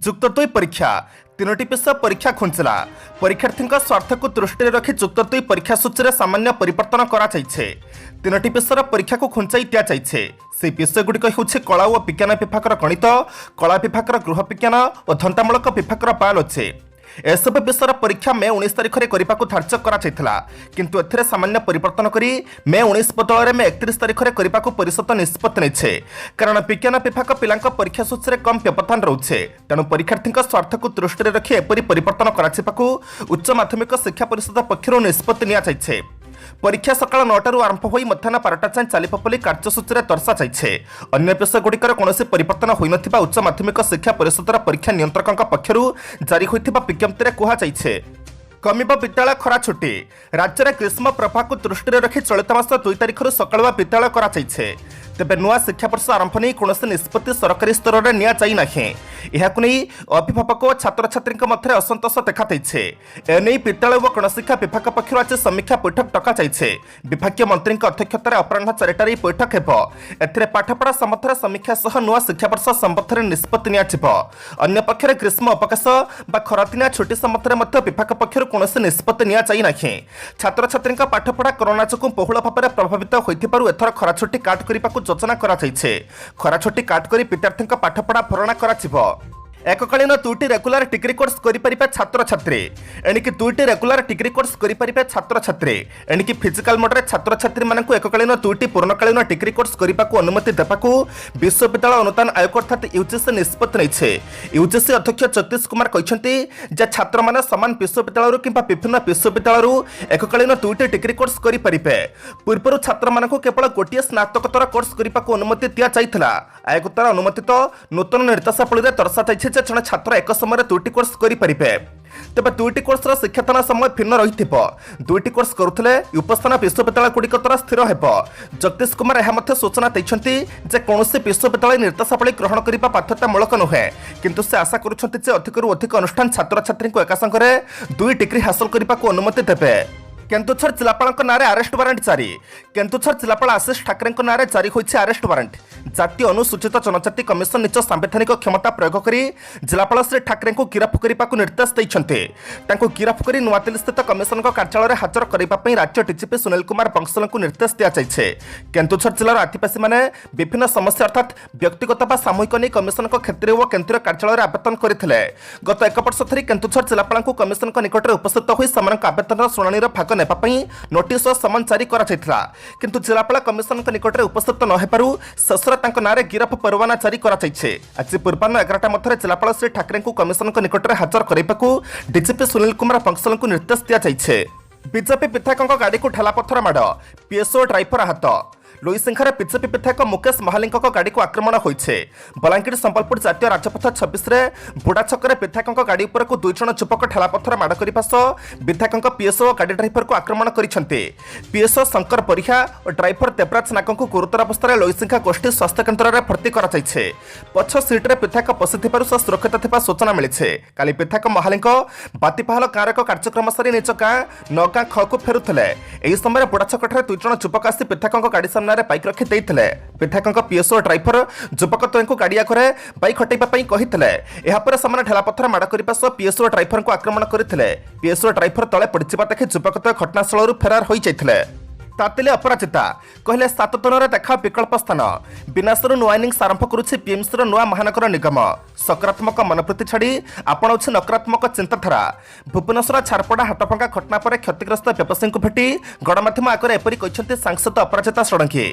ଯୁକ୍ତ 2 ପରୀକ୍ଷା ତିନୋଟି ବିଷୟ ପରୀକ୍ଷା ଘୁଞ୍ଚିଲା। ପରୀକ୍ଷାର୍ଥୀଙ୍କ ସ୍ୱାର୍ଥକୁ ଦୃଷ୍ଟିରେ ରଖି ଯୁକ୍ତ 2 ପରୀକ୍ଷା ସୂଚୀରେ ସାମାନ୍ୟ ପରିବର୍ତ୍ତନ କରାଯାଇଛି। ତିନୋଟି ବିଷୟର ପରୀକ୍ଷାକୁ ଘୁଞ୍ଚାଇ ଦିଆଯାଇଛି। ସେହି ବିଷୟଗୁଡ଼ିକ ହେଉଛି କଳା ଓ ବିଜ୍ଞାନ ବିଭାଗର ଗଣିତ, କଳା ବିଭାଗର ଗୃହ ବିଜ୍ଞାନ ଓ ଧନ୍ଦାମୂଳକ ବିଭାଗର ବାୟୋଲୋଜି। ଏସବୁ ବିଷୟର ପରୀକ୍ଷା ମେ 19 ତାରିଖରେ କରିବାକୁ ଧାର୍ଯ୍ୟ କରାଯାଇଥିଲା, କିନ୍ତୁ ଏଥିରେ ସାମାନ୍ୟ ପରିବର୍ତ୍ତନ କରି ମେ 19 ବଦଳରେ ମେ 31 ତାରିଖରେ କରିବାକୁ ପରିଷଦ ନିଷ୍ପତ୍ତି ନେଇଛି। କାରଣ ବିଜ୍ଞାନ ବିଭାଗ ପିଲାଙ୍କ ପରୀକ୍ଷା ସୂଚୀରେ କମ୍ ବ୍ୟବଧାନ ରହୁଛି, ତେଣୁ ପରୀକ୍ଷାର୍ଥୀଙ୍କ ସ୍ୱାର୍ଥକୁ ଦୃଷ୍ଟିରେ ରଖି ଏପରି ପରିବର୍ତ୍ତନ କରାଯିବାକୁ ଉଚ୍ଚ ମାଧ୍ୟମିକ ଶିକ୍ଷା ପରିଷଦ ପକ୍ଷରୁ ନିଷ୍ପତ୍ତି ନିଆଯାଇଛି। ପରୀକ୍ଷା ସକାଳ 9ଟାରୁ ଆରମ୍ଭ ହୋଇ ମଧ୍ୟାହ୍ନ 12ଟା ଯାଏଁ ଚାଲିବ ବୋଲି କାର୍ଯ୍ୟସୂଚୀରେ ଦର୍ଶାଯାଇଛି। ଅନ୍ୟ ବିଷୟଗୁଡ଼ିକର କୌଣସି ପରିବର୍ତ୍ତନ ହୋଇନଥିବା ଉଚ୍ଚ ମାଧ୍ୟମିକ ଶିକ୍ଷା ପରିଷଦର ପରୀକ୍ଷା ନିୟନ୍ତ୍ରକଙ୍କ ପକ୍ଷରୁ ଜାରି ହୋଇଥିବା ବିଜ୍ଞପ୍ତିରେ କୁହାଯାଇଛି। କମିବ ବିଦ୍ୟାଳୟ ଖରା ଛୁଟି। ରାଜ୍ୟରେ ଗ୍ରୀଷ୍ମ ପ୍ରବାହକୁ ଦୃଷ୍ଟିରେ ରଖି ଚଳିତ ମାସ 2 ତାରିଖରୁ ସକାଳୁଆ ବିଦ୍ୟାଳୟ କରାଯାଇଛି। ତେବେ ନୂଆ ଶିକ୍ଷାବର୍ଷ ଆରମ୍ଭ ନେଇ କୌଣସି ନିଷ୍ପତ୍ତି ସରକାରୀ ସ୍ତରରେ ନିଆଯାଇ ନାହିଁ। ଏହାକୁ ନେଇ ଅଭିଭାବକ ଓ ଛାତ୍ରଛାତ୍ରୀଙ୍କ ମଧ୍ୟରେ ଅସନ୍ତୋଷ ଦେଖାଦେଇଛି। ଏନେଇ ବିଦ୍ୟାଳୟ ଓ ଗଣଶିକ୍ଷା ବିଭାଗ ପକ୍ଷରୁ ଆଜି ସମୀକ୍ଷା ବୈଠକ ଡକାଯାଇଛି। ବିଭାଗୀୟ ମନ୍ତ୍ରୀଙ୍କ ଅଧ୍ୟକ୍ଷତାରେ ଅପରାହ୍ନ 4ଟାରେ ଏହି ବୈଠକ ହେବ। ଏଥିରେ ପାଠପଢ଼ା ସମ୍ବନ୍ଧରେ ସମୀକ୍ଷା ସହ ନୂଆ ଶିକ୍ଷାବର୍ଷ ସମ୍ବନ୍ଧରେ ନିଷ୍ପତ୍ତି ନିଆଯିବ। ଅନ୍ୟପକ୍ଷରେ ଗ୍ରୀଷ୍ମ ଅବକାଶ ବା ଖରାଦିନିଆ ଛୁଟି ସମ୍ବନ୍ଧରେ ମଧ୍ୟ ବିଭାଗ ପକ୍ଷରୁ କୌଣସି ନିଷ୍ପତ୍ତି ନିଆଯାଇ ନାହିଁ। ଛାତ୍ରଛାତ୍ରୀଙ୍କ ପାଠପଢ଼ା କରୋନା ଯୋଗୁଁ ବହୁଳ ଭାବରେ ପ୍ରଭାବିତ ହୋଇଥିବାରୁ ଏଥର ଖରା ଛୁଟି କାଟ କରିବାକୁ ଯୋଜନା କରାଯାଇଛି। ଖରା ଛୁଟି କାଟ କରି ବିଦ୍ୟାର୍ଥୀଙ୍କ ପାଠପଢ଼ା ଭରଣା କରାଯିବ। এককালীন 2টি রেগুলার ডিগ্রি কোর্স করিপারিবে ছাত্রছাত্রী। এণিকি 2টি রেগুলার ডিগ্রি কোর্স করিপারিবে ছাত্রছাত্রী। এণিকি ফিজিকাল মোডরে ছাত্রছাত্রী মানকু এককালীন 2টি পূর্ণকালীন ডিগ্রি কোর্স করিবাকু অনুমতি দেবাকু বিশ্ববিদ্যালয় অনুদান আয়োগ অর্থাৎ ইউজিসি নিষ্পত্তি নেইছে। ইউজিসি অধ্যক্ষ জ্যোতিষ কুমার କହିଛନ୍ତି যে ছাত্রমানে সমান বিশ্ববিদ্যালয়ରୁ কিংবা বিভিন্ন বিশ্ববিদ্যালয়ରୁ এককালীন 2টি ডিগ্রি কোর্স করিপারিবে। পূর্বରୁ ছাত্রমানকু কেবল গোটিয়ে স্নাতকোত্তর কোর্স করিবাকু অনুমতি দিয়া যাইଥିଲା। আয়োগ দ্বারা অনুমোদিত নূতন নির্দেশাবলীরে দর্শাଯାଇଛି যে জনে ছাত্র এক সময় 2টি কোর্স করিপারিবে। তবে 2টি কোর্সর শিক্ষাদান সময় ভিন্ন রহিথিব। 2টি কোর্স করুলে উপস্থান বিশ্ববিদ্যালয়গুড়িক দ্বারা স্থির ହେବ। জগদীশ কুমার ଏହା ମଧ୍ୟ ସୂଚନା ଦେଇଛନ୍ତି ଯେ କୌଣସି ବିଶ୍ୱବିଦ୍ୟାଳୟ ନିର୍ଦ୍ଦେଶାବଳୀ ଗ୍ରହଣ କରିବା ବାଧ୍ୟତାମୂଳକ ନୁହେଁ, କିନ୍ତୁ ସେ ଆଶା କରୁଛନ୍ତି ଯେ ଅଧିକରୁ ଅଧିକ ଅନୁଷ୍ଠାନ ଛାତ୍ରଛାତ୍ରୀଙ୍କୁ ଏକା ସାଙ୍ଗରେ 2 ଡିଗ୍ରୀ ହାସଲ କରିବାକୁ ଅନୁମତି ଦେବେ। କେନ୍ଦୁଝର ଜିଲ୍ଲାପାଳଙ୍କ ନାଁରେ ଆରେଷ୍ଟ ୱାରେଣ୍ଟ ଜାରି। କେନ୍ଦୁଝର ଜିଲ୍ଲାପାଳ ଆଶିଷ ଠାକରେଙ୍କ ନାଁରେ ଜାରି ହୋଇଛି ଆରେଷ୍ଟ ୱାରେଣ୍ଟ। ଜାତୀୟ ଅନୁସୂଚିତ ଜନଜାତି କମିଶନ ନିଜ ସାମ୍ବିଧାନିକ କ୍ଷମତା ପ୍ରୟୋଗ କରି ଜିଲ୍ଲାପାଳ ଶ୍ରୀ ଠାକରେଙ୍କୁ ଗିରଫ କରିବାକୁ ନିର୍ଦ୍ଦେଶ ଦେଇଛନ୍ତି। ତାଙ୍କୁ ଗିରଫ କରି ନୂଆଦିଲ୍ଲୀସ୍ଥିତ କମିଶନଙ୍କ କାର୍ଯ୍ୟାଳୟରେ ହାଜର କରିବା ପାଇଁ ରାଜ୍ୟ ଡିଜିପି ସୁନୀଲ କୁମାର ବଂଶଲଙ୍କୁ ନିର୍ଦ୍ଦେଶ ଦିଆଯାଇଛି। କେନ୍ଦୁଝର ଜିଲ୍ଲାର ଆଦିବାସୀମାନେ ବିଭିନ୍ନ ସମସ୍ୟା ଅର୍ଥାତ୍ ବ୍ୟକ୍ତିଗତ ବା ସାମୂହିକ ନେଇ କମିଶନଙ୍କ କ୍ଷେତ୍ରୀୟ ଓ କେନ୍ଦ୍ରୀୟ କାର୍ଯ୍ୟାଳୟରେ ଆବେଦନ କରିଥିଲେ। ଗତ 1 ବର୍ଷ ଧରି କେନ୍ଦୁଝର ଜିଲ୍ଲାପାଳଙ୍କୁ କମିଶନଙ୍କ ନିକଟରେ ଉପସ୍ଥିତ ହୋଇ ସେମାନଙ୍କ ଆବେଦନର ଶୁଣାଣିର ଭାଗ ନେବା ପାଇଁ ନୋଟିସ ଓ ସମନ ଜାରି କରାଯାଇଥିଲା, କିନ୍ତୁ ଜିଲ୍ଲାପାଳ କମିଶନଙ୍କ ନିକଟରେ ଉପସ୍ଥିତ ନ ହେବାରୁ ଶେଷରେ ତାଙ୍କ ନାଁରେ ଗିରଫ ପରୱାନା ଜାରି କରାଯାଇଛି। ଆଜି ପୂର୍ବାହ୍ନ 11ଟା ମଧ୍ୟରେ ଜିଲ୍ଲାପାଳ ଶ୍ରୀ ଠାକରେଙ୍କୁ କମିଶନଙ୍କ ନିକଟରେ ହାଜର କରିବାକୁ ଡିଜିପି ସୁନୀଲ କୁମାର ବଂଶଲଙ୍କୁ ନିର୍ଦ୍ଦେଶ ଦିଆଯାଇଛି। ବିଜେପି ବିଧାୟକଙ୍କ ଗାଡ଼ିକୁ ଠେଲାପଥର ମାଡ଼, ପିଏସ୍ଓ ଡ୍ରାଇଭର ଆହତ। ଲୁଇସିଂହାର ବିଜେପି ବିଧାୟକ ମୁକେଶ ମହାଲିକଙ୍କ ଗାଡ଼ିକୁ ଆକ୍ରମଣ ହୋଇଛି। ବଲାଙ୍ଗୀର ସମ୍ବଲପୁର ଜାତୀୟ ରାଜପଥ 26ରେ ବୁଡ଼ା ଛକରେ ବିଧାୟକଙ୍କ ଗାଡ଼ି ଉପରକୁ 2 ଜଣ ଯୁବକ ଠେଲାପଥର ମାଡ଼ କରିବା ସହ ବିଧାୟକଙ୍କ ପିଏସ୍ଓ ଗାଡ଼ି ଡ୍ରାଇଭରକୁ ଆକ୍ରମଣ କରିଛନ୍ତି। ପିଏସ୍ଓ ଶଙ୍କର ପରିହା ଓ ଡ୍ରାଇଭର ଦେବରାଜ ନାଗଙ୍କୁ ଗୁରୁତର ଅବସ୍ଥାରେ ଲୁଇସିଂହା ଗୋଷ୍ଠୀ ସ୍ୱାସ୍ଥ୍ୟ କେନ୍ଦ୍ରରେ ଭର୍ତ୍ତି କରାଯାଇଛି। ପଛ ସିଟ୍ରେ ବିଧାୟକ ବସିଥିବାରୁ ସେ ସୁରକ୍ଷିତ ଥିବା ସୂଚନା ମିଳିଛି। କାଲି ବିଧାୟକ ମହାଲିକ ବାତିପାହାଲ ଗାଁର ଏକ କାର୍ଯ୍ୟକ୍ରମ ସାରି ନିଜ ଗାଁ ନଗାଁ ଖକୁ ଫେରୁଥିଲେ। ଏହି ସମୟରେ ବୁଡ଼ା ଛକଠାରେ 2 ଜଣ ଯୁବକ ଆସି ବିଧାୟକଙ୍କ ଗାଡ଼ି ସାମ୍ନାରେ ବାଇକ୍ ରଖି ଦେଇଥିଲେ। ବିଧାୟକଙ୍କ ପିଏସ୍ଓ ଡ୍ରାଇଭର ଯୁବକ ଦ୍ୱୟଙ୍କୁ ଗାଡ଼ି ଆଗରେ ବାଇକ୍ ହଟାଇବା ପାଇଁ କହିଥିଲେ। ଏହାପରେ ସେମାନେ ଠେଲାପଥର ମାଡ଼ କରିବା ସହ ପିଏସ୍ଓ ଡ୍ରାଇଭରଙ୍କୁ ଆକ୍ରମଣ କରିଥିଲେ। ପିଏସ୍ଓ ଡ୍ରାଇଭର ତଳେ ପଡ଼ିଯିବା ଦେଖି ଯୁବକ ଦ୍ୱୟ ଘଟଣାସ୍ଥଳରୁ ଫେରାର ହୋଇଯାଇଥିଲେ। ତାତିଲେ ଅପରାଜିତା କହିଲେ 7 ଦିନରେ ଦେଖା ବିକଳ୍ପ ସ୍ଥାନ। ବିନାଶରୁ ନୂଆ ଇନିଂସ ଆରମ୍ଭ କରୁଛି ବିଏମ୍ସିର ନୂଆ ମହାନଗର ନିଗମ। ସକାରାତ୍ମକ ମନୋବୃତ୍ତି ଛାଡ଼ି ଆପଣାଉଛି ନକାରାତ୍ମକ ଚିନ୍ତାଧାରା। ଭୁବନେଶ୍ୱର ଛାରପଡ଼ା ହାଟଭଙ୍ଗା ଘଟଣା ପରେ କ୍ଷତିଗ୍ରସ୍ତ ବ୍ୟବସାୟୀଙ୍କୁ ଭେଟି ଗଣମାଧ୍ୟମ ଆଗରେ ଏପରି କହିଛନ୍ତି ସାଂସଦ ଅପରାଜିତା ଷଡ଼ଙ୍ଗୀ।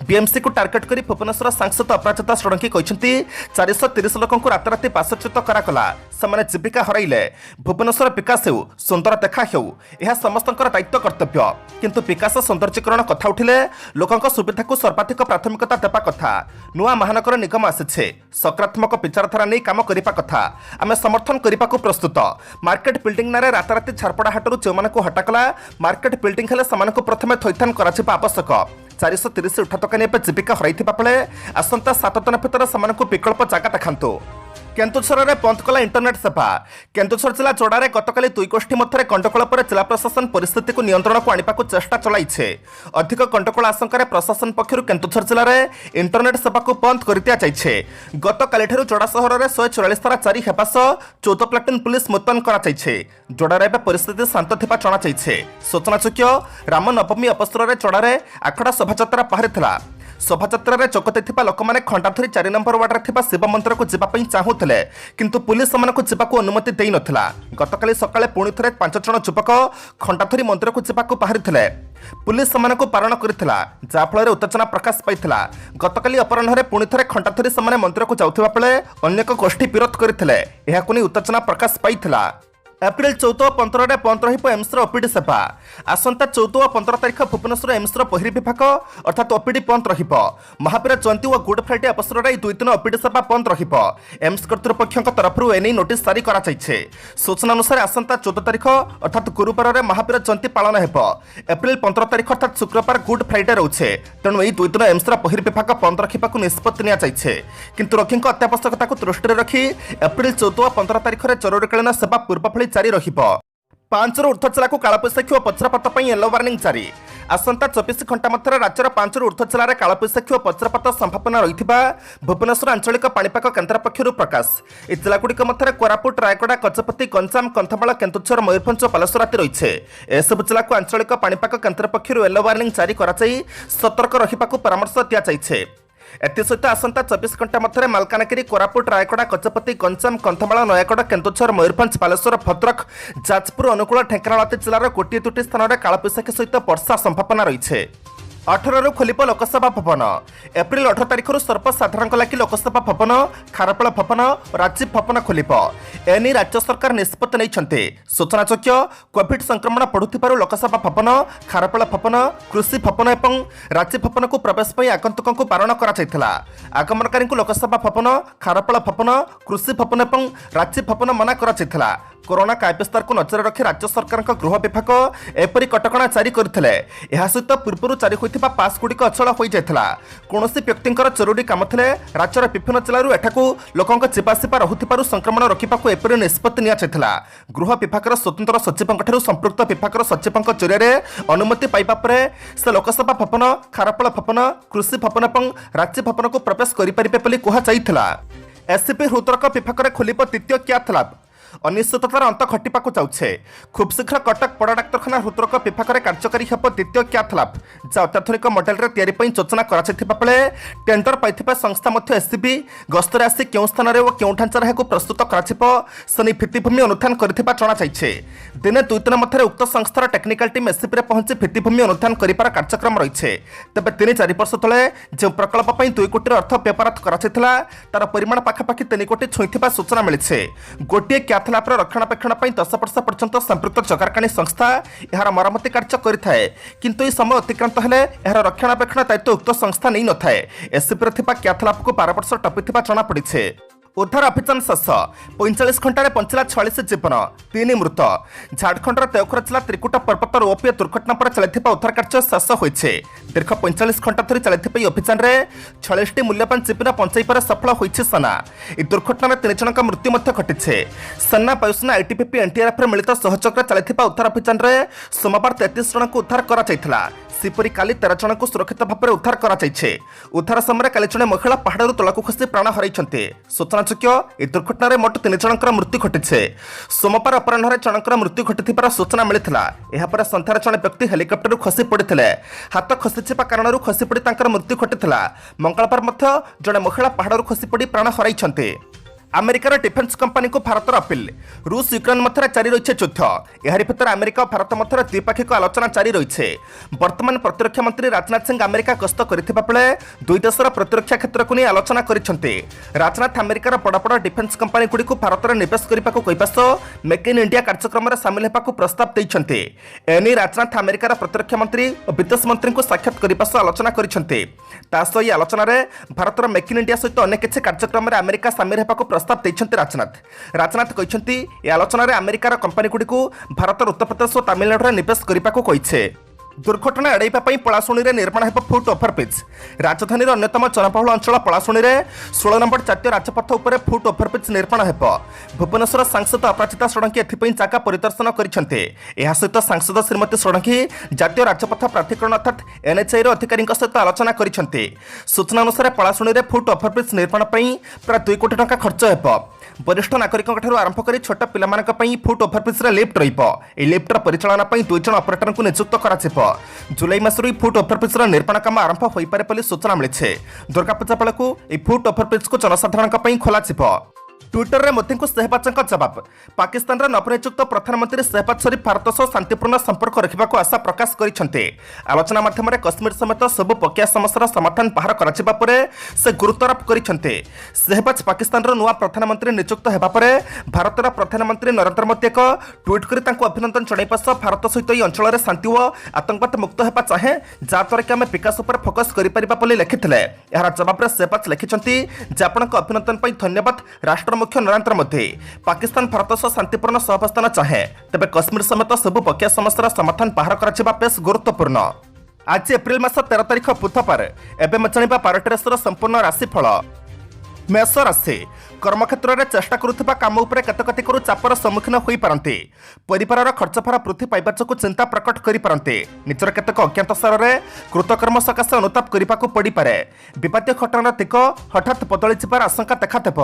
ବିଏମ୍ସିକୁ ଟାର୍ଗେଟ୍ କରି ଭୁବନେଶ୍ୱର ସାଂସଦ ଅପରାଜିତା ଷଡ଼ଙ୍ଗୀ କହିଛନ୍ତି 430 ଲୋକଙ୍କୁ ରାତାରାତି ବାସଚ୍ୟୁତ କରାଗଲା। ସେମାନେ ଜୀବିକା ହରାଇଲେ। ଭୁବନେଶ୍ୱର ବିକାଶ ହେଉ, ସୁନ୍ଦର ଦେଖା ହେଉ, ଏହା ସମସ୍ତଙ୍କର ଦାୟିତ୍ୱ କର୍ତ୍ତବ୍ୟ, କିନ୍ତୁ ବିକାଶ ସୌନ୍ଦର୍ଯ୍ୟକରଣ କଥା ଉଠିଲେ ଲୋକଙ୍କ ସୁବିଧାକୁ ସର୍ବାଧିକ ପ୍ରାଥମିକତା ଦେବା କଥା। ନୂଆ ମହାନଗର ନିଗମ ଆସିছে, ସକାରାତ୍ମକ ବିଚାରଧାରା ନେଇ କାମ କରିବା କଥା। ଆମେ ସମର୍ଥନ କରିବାକୁ ପ୍ରସ୍ତୁତ। ମାର୍କେଟ ବିଲ୍ଡିଂ ନାଁରେ ରାତାରାତି ଝାରପଡ଼ା ହାଟରୁ ଯେଉଁମାନଙ୍କୁ ହଟାଗଲା, ମାର୍କେଟ ବିଲ୍ଡିଂ ହେଲେ ସେମାନଙ୍କୁ ପ୍ରଥମେ ଥଇଥାନ କରାଯିବା ଆବଶ୍ୟକ। 430 ଉଠା ଦୋକାନୀ ଏବେ ଜୀବିକା ହରାଇଥିବା ବେଳେ ଆସନ୍ତା 7 ଦିନ ଭିତରେ ସେମାନଙ୍କୁ ବିକଳ୍ପ ଜାଗା ଦେଖାନ୍ତୁ। केन्दुझर बंद कला इंटरनेट सेवा। केन्दुझर जिला जोड़े गतकाली दुई गोष्ठी मध्य कंटकल पर जिला प्रशासन परिस्थिति को नियंत्रण को आने चेष्टा चलाइছে। अधिक कंटकल आशंका प्रशासन पक्षर केन्दुझर जिले में इंटरनेट सेवा को बंद कर दिया जाइছে। गतकाली जोड़ा सहर में 144 थारा जारी होगा सह 14 प्लाटून पुलिस मुतयन कराइছে। जोड़े एवं परिस्थिति शांत थिबा जणाइছে। सूचनायोग्य राम नवमी अवसर में जोड़े आखड़ा शोभायात्रा बाहरी शोभायात्रा जोग देथिबा लोक माने खंडाधरी 4 नंबर वार्ड थिबा शिव मंदिर को जीवाई चाहूले किंतु पुलिस सेमानकु जीवाकु अनुमति देई नथिला। गतकाली सकाळे पुणी थरे 5 जण युवक खंडाधरी मंदिर को जीवाकु बाहरी पुलिस सेमानकु बारण करथिला जाफଳରେ उत्तेजना प्रकाश पाइथिला। गतकाली अपराह्न पुणी थरे खंडाधरी सेमाने मंदिर को जाउथिबा बेले अन्य गोष्ठी विरोध करथिले। एहाकु नै उत्तेजना प्रकाश पाइथिला। एप्रिल 14 और 15 में बंद रही एम्सर ओपीडी सेवा। आसंता 14 और 15 तारीख भुवनेश्वर एम्सर बहिर्विभाग अर्थात ओपीडी बंद रही। महावीर जयंती और गुड फ्राइडे अवसर में 2 दिन ओपीडी सेवा बंद रही। एम्स कर्तृपक्ष तरफ एने नोटिस जारी कराइছে। सूचना अनुसार आसंता 14 तारीख अर्थात गुरुवार में महावीर जयंती पालन हो। एप्रिल 15 तारीख अर्थात शुक्रवार गुड फ्राइडे रोचे। तेणु यह 2 दिन एम्सर बहिर्विभाग बंद रखा निष्पत्ति नियाଯାଇଛି। किंतु रोगी अत्यावश्यकता को दृष्टि रखी एप्रिल 14 और 15 तारीख में जरूरीकालीन सेवा पूर्व जारी रहिब। 5 ରୁ ऊर्ध्व जिला को कालबैशाखी और वज्रपात येलो वार्निंग जारी। आसंता 24 घंटा मध्य राज्यर 5 ରୁ ऊर्ध्व जिले में कालबैशाखी और वज्रपात संभावना रही भुवनेश्वर आंचलिक पाणीपाग केन्द्र पक्षर प्रकाश। ए जिलागुड़िक मध्य कोरापुट रायगड़ा गजपति गंजाम कंधमाल केन्दुझर मयूरभंज और बालेश्वर आदि रही। एसबू जिला को आंचलिक पाणीपाग केन्द्र पक्षर येलो वार्निंग जारी कराई सतर्क रहिबाकु परामर्श दिया जाइছে। एसत आसंता 24 घंटा मध्य मालकानगिरी कोरापुट रायगड़ा गजपति गंजाम कंधमाल नयागढ़ केन्दुझर मयूरभंज बालेश्वर भद्रक जाजपुर अनुगुल ढेंकानाल आदि जिलार गोटे दुटी स्थान में कालबैशाखी सहित वर्षा संभावना रही। 18 ରୁ खोलिब लोकसभा भवन। एप्रिल 18 तारीख सर्वसाधारण लगी लोकसभा भवन खारपाल भवन राजीव भवन खोलिब। एने राज्य सरकार निष्पत्ति नहीं। सूचनायोग्य कोविड संक्रमण बढ़ुथिबारु लोकसभा भवन खारपाल भवन कृषि भवन और राजीव भवन को प्रवेश पर आगंतुकों को बारण करा। आगमनकारी लोकसभा भवन खारपाल भवन कृषि भवन और राजीव भवन मना करा। कोरोना कायविस्तार को नजर रखी राज्य सरकार गृह विभाग एपरी कटकणा जारी करथिले। एहा सहित पूर्व जारी होइथिबा पास गुड़िक अचल हो जाइथिला। कोनोसी व्यक्तिंकर जरूरी काम थिले राज्यर विभिन्न जिल्लारू एठाकू लोकंक जीवासीपा रहुथिबारु संक्रमण रोकिबाकू एपरी निष्पत्ति निया जाइथिला। गृह विभागर स्वतंत्र सचिवंकठारु संपृक्त विभागर सचिवंक जरिए अनुमति पाइबा परे से लोकसभा भवन खारपाल भवन कृषि भवन और राज्य भवन को प्रवेश करिपारिबे बोली कुहा जाइथिला। एससीपी हृदरोग विभाग खोलिब द्वितीय क्याथ लैब। अनिश्चिततार अंत घटिबाकू जाउछे। खूब शीघ्र कटक बड़ डाक्तखाना हृदरोग विभाग में कार्यकारी हेब द्वितीय क्याथ लैब जहाँ अत्याधुनिक मॉडल रे तैयारी पई योजना कराइथिबा बेले टेंडर पाइथिबा संस्था मध्य एससीबी गस्तर आसी केउ स्थान रे व केउ ढांचार हेकु प्रस्तुत कराइथिबो सनी भित्तिभूमि अनुधान करथिबा जणा जाइछे। दिने 2 दिन मध्य उक्त संस्थार टेक्निकल टीम एससीपी रे पहुंची भित्तिभूमि अनुधान करिपार कार्यक्रम रहिछे। तबे 3-4 वर्ष तले जे प्रकल्प पई 2 कोटी अर्थ व्यवहार कराइथिला तार परिमाण पाखापाखि 3 कोटी छुईथिबा सूचना मिलिछे। गोटे क्याथ लैब रक्षणापेक्षण 10 वर्ष पर्यंत संपृक्त जगारकाणी संस्था यार मरम्मति कार्य करिथाए किंतु यह समय अतिक्रांत हेले यार रक्षणापेक्षण दायित्व उक्त संस्था नहीं नथाए। एससीपी थिबा क्याथ लैब को 12 वर्ष टपिथिबा जणा पड़िछे। उद्धार अभियान शेष 45 घंटे पहुंचला 46 जीवन 3 मृत। झारखंडर देवघर जिला त्रिकुट पर्वत रोपवे दुर्घटना पर चलता उद्धार कार्य शेष होइछे। दीर्घ 45 घंटा धरी चलता अभियान में 46 मूल्यवान जीवन बंचाइबार सफल होइछे सेना। यह दुर्घटना में 3 जनक मृत्यु घटिछे। सेना वायुसेना आईटीबीपी एनडीआरएफ मिलित सहयोग चलता उद्धार अभियान में सोमवार 33 जन को उद्धार करा। सेपरी काली 13 जन को सुरक्षित भाव में उद्धार कराइছে। उद्धार समय काली जड़े महिला पहाड़ तलक खसी प्राण हराइछन्ते। सूचनायोग्य ए दुर्घटना में मोट 3 जनकर मृत्यु घटिছে। सोमवार अपराह्न जनकर मृत्यु घटिथिबार सूचना मिलिथिला। एहापर संध्यार जड़े व्यक्ति हेलिकप्टर खसी पड़िथिले। हाथ खसीचिबा कारणरू खसी पड़ी तांकर मृत्यु घटिथिला। मंगलवार मध्य जड़े महिला पहाड़ खसी पड़ी प्राण हराइछन्ते। अमेरिकार डिफेन्स कंपनी को भारतर अपील। रूस यूक्रेन मध्य जारी रही युद्ध। एहारि भितर अमेरिका और भारत मध्य द्विपाक्षिक आलोचना जारी रही। वर्तमान प्रतिरक्षा मंत्री राजनाथ सिंह अमेरिका गस्त करथिबा बेले दुई देशर प्रतिरक्षा क्षेत्र को नहीं आलोचना करिसेंते। राजनाथ अमेरिकार बड़ बड़ डिफेन्स कंपनी गुड़ी को भारत में निवेश करने को कहवा सह मेक इन इंडिया कार्यक्रम में सामिल होगा प्रस्ताव देइछन्ते। एने राजनाथ अमेरिकार प्रतिरक्षा मंत्री और विदेश मंत्री को साक्षात करने सह आलोचना करिसेंते। तासह यह आलोचना भारत मेक इन इंडिया सहित अनेक किसी कार्यक्रम में अमेरिका सामिल होगा प्रस्ताव देइछन्ते। राजनाथ कहते यह आलोचना अमेरिकार कंपनी गुड़ी को भारत उत्तर प्रदेश और तमिलनाडु में निवेश करने को कहिছে। दुर्घटना एड़ाइवा पलाशुणी में निर्माण हो फुट ओभरब्रिज। राजधानी अन्यतम जनबहुल अंचल पलाशुणी में 16 नंबर जातीय राजपथ उपर फुट ओभरब्रिज निर्माण हो। भुवनेश्वर सांसद अपराजिता षडंगी एथिपाई जागा परिदर्शन करछन्ते। एहा सहित सांसद श्रीमती षडंगी जातीय राजपथ प्राधिकरण अर्थात एनएचआई अधिकारी सहित आलोचना करछन्ते। सूचना अनुसार पलाशुणी में फुट ओभरब्रिज निर्माण प्राय 2 कोटी टंका खर्च हो। वरिष्ठ नागरिकों आरंभ कर छोट पिलामानक फुट ओभरब्रिज लिफ्ट लिफ्टर परिचालना 2 जन ऑपरेटर को नियुक्त कर जुलाई मासरू फुट ओभरब्रिज निर्माण काम आरंभ हो पारे सूचना मिली। दुर्गापूजा बेलू फुट ओभरब्रिज को जनसाधारण खोल। ट्विटर में मोदी को सहबाजों जवाब। पाकिस्तान नवनियुक्त प्रधानमंत्री सहबाज शरीफ भारत सह शांतिपूर्ण संपर्क रखा आशा प्रकाश करते। आलोचना माध्यम कश्मीर समेत सबु पकिया समस्यार समाधान बाहर कर से गुरुत्वारोप करते। सहबाज पाकिस्तान नुआ प्रधानमंत्री नियुक्त होगा पर भारतर प्रधानमंत्री नरेंद्र मोदी एक ट्विट कर अभिनंदन जणाइवा सह भारत सहित यह अंचल में शांति और आतंकवाद मुक्त होगा चाहे जहाँद्वारा कि आम विकास पर फोकस कर लिखिते। यार जवाब में सहबाज लिखिं आपण अभिनंदन धन्यवाद। राष्ट्र मुख्य नरेंद्र मोदी पाकिस्तान भारत सह शांतिपूर्ण सहवस्थान चाहे तेबे कश्मीर समेत सबु पकिया समस्यार समाधान बाहर कर बेस गुरुत्वपूर्ण। आज एप्रिल मास 13 तारिख बुधवार एवं जाना 12टी राशि संपूर्ण राशिफल। मेष राशि कर्मक्षेत्र में चेष्टा करुवा काम उपर केतक दिगरू चापर सम्मुखीन हो पारती। परिवार खर्चभार वृद्धि पाइबा जो चिंता प्रकट करते। निजर केतक अज्ञात स्तर में कृतकर्म सकाशे अनुताप करने को पड़े। विवादीय घटनार दिग हठात बदली जार आशंका देखादेव।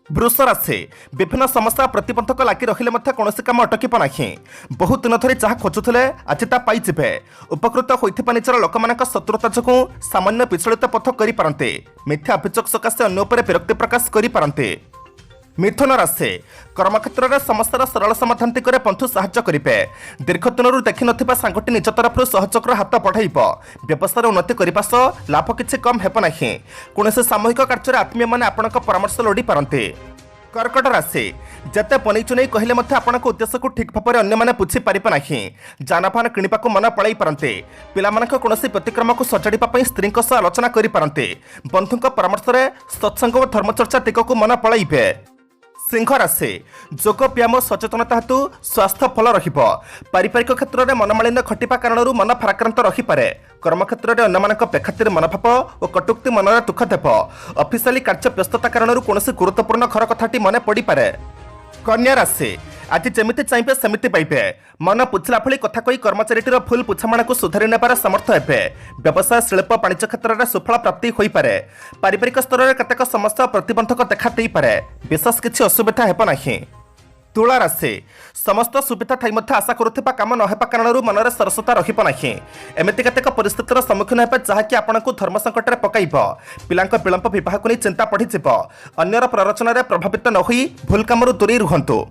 वृष राशि विभिन्न समस्या प्रतिबंधक लगी रही कौन काम अटक ना। बहुत दिन धरी जहाँ खोजुले आज ता पाइबे। उपकृत होता निजर लोक शत्रुता जो सामान्य विचलित पथ करते। मिथ्या अभियोग सकाशे अन्य उपर विरक्ति प्रकाश करते। मिथुन राशि कर्मक्षेत्र में समस्यार सरल समाधान दिगरे बंधु साहाय्य करेंगे। दीर्घ दिन देखि नथिबा सांगटी निज तरफ सहयोग हाथ बढ़ाइब। व्यवसाय उन्नति करने सह लाभ किसी कम हेब नहीं। कौन सामूहिक कार्य आत्मीय मैंने आपण परामर्श लोड़ी पारते। कर्कट राशि जिते पनईचुनई कहले आपण उद्देश्य को ठीक भाव में अन्य बुझी पारे ना। जानवाहन किणवा मन पड़ाई पारते। पिलामान कौन व्यतिक्रम को सजाड़ा स्त्री आलोचना करते। बंधु परामर्श में सत्संग और धर्मचर्चा दिग को मन पड़ाइबे। सिंह राशि जोग व्यायाम सचेतनता हेतु स्वास्थ्य भल पारिवारिक क्षेत्र में मनमालिन्य घटवा कारण मन फराक्रांत रहीपे। कर्मक्षेत्र में अन्य बेखातिर मनोभाव और कटुक्ति मन में दुख देव। ऑफिशियली कार्य व्यस्तता कारण कौन गुरुत्वपूर्ण घर कथाटी मन पड़े। कन्या राशि आज जमीती चाहिए सेमिति पाइबे। मन पुछला भली कथा कही कर्मचारीटीर भूल बुझामणा को सुधारी नेबार समर्थ हेबे। व्यवसाय शिल्प वाणिज्य क्षेत्र में सुफल प्राप्ति होई पारे। पारिवारिक स्तर में केतेक समस्या प्रतिबंधक देखा देई पारे। विशेष किसी असुविधा हेब नाही। तुला राशि समस्त सुविधा थाई आशा करुवा काम नहेबा कारण मन में सरसता रहिब नाही। एमती केतेक परिस्थितिर सम्मुखीन हेबे जहाँकि आपको धर्म संकट में पकाइब। पिलांक विलंब विवाह को नहीं चिंता बढ़ीजिब। अन्यर प्ररोचन प्रभावित न होई भूल काम दूरी रुहंतु।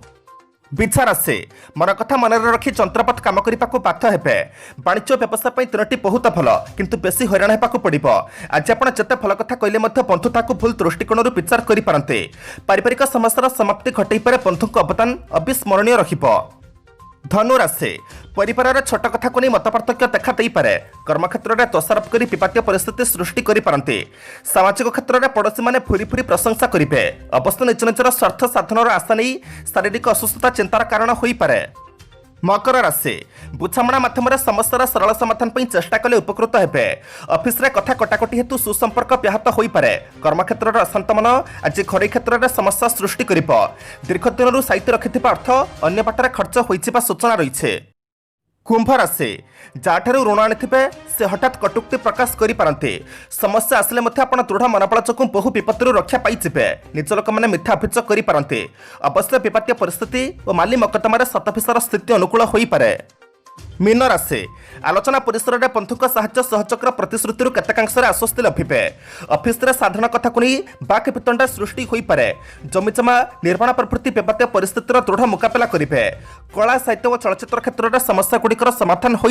बिछा राशि मन कथा मन रखी चंद्रपथ काम करने को बाध्य हेबे। वाणिज्य व्यवसाय 3टी बहुत भल किंतु बेसी हैरान होगा पड़ो। आज आप जिते भल कथा कहले बंधु ताकू भूल दृष्टिकोण विचार करते। पारिवारिक समस्यार समाप्ति घटई पारे बंधु अवदान अविस्मरणीय रहिबो। धनु राशि परिवार छोट कथा को नहीं मतपार्थक्य देखा दे पारे। कर्मक्षेत्र में दोषारोप कर विवादीय परिस्थिति सृष्टि करते। सामाजिक क्षेत्र में पड़ोशी मैंने फुरी फुरी प्रशंसा करेंगे। अवश्य निज निजर स्वार्थ साधन आशा नहीं शारीरिक असुस्थता चिंतार कारण हो पारे। मकर राशि बुझामणा माध्यम समस्यार सरल समाधान चेष्टा कले उपकृत हेबे। ऑफिस रे कथा कटाकटी हेतु सुसंपर्क व्याहत होई पारे। कर्मक्षेत्र अशांत मन आज घरोई क्षेत्र में समस्या सृष्टि करिब। दीर्घ दिन साइति रखिथिबा अर्थ अन्य बाटर खर्च होइछिबा सूचना रही। कुंभ राशि जहाँठार ऋण आनिथिबे से हठात कटुक्ति प्रकाश करते। समस्या आसिले आपण दृढ़ मनोबल जो बहु विपत्ति रक्षा पाइबे। निज लोक मैंने मिथ्या अभियोग करते। अवश्य विपातीय परिस्थिति और माली मकदमार 7% स्थिति अनुकूल हो पारे। मीन राशि आलोचना परिसर में बंधुक साहाय्य सहयोग प्रतिश्रुति केतेकांश आश्वस्ति लभिबे। ऑफिस साधारण कथा को नहीं बाक वितंडा सृष्टि हो पारे। जमीजमा निर्माण प्रभृति विवादीय परिस्थितिर दृढ़ मुकाबला करेंगे। कला साहित्य और चलचित्र क्षेत्र में समस्या गुड़िकर समाधान हो।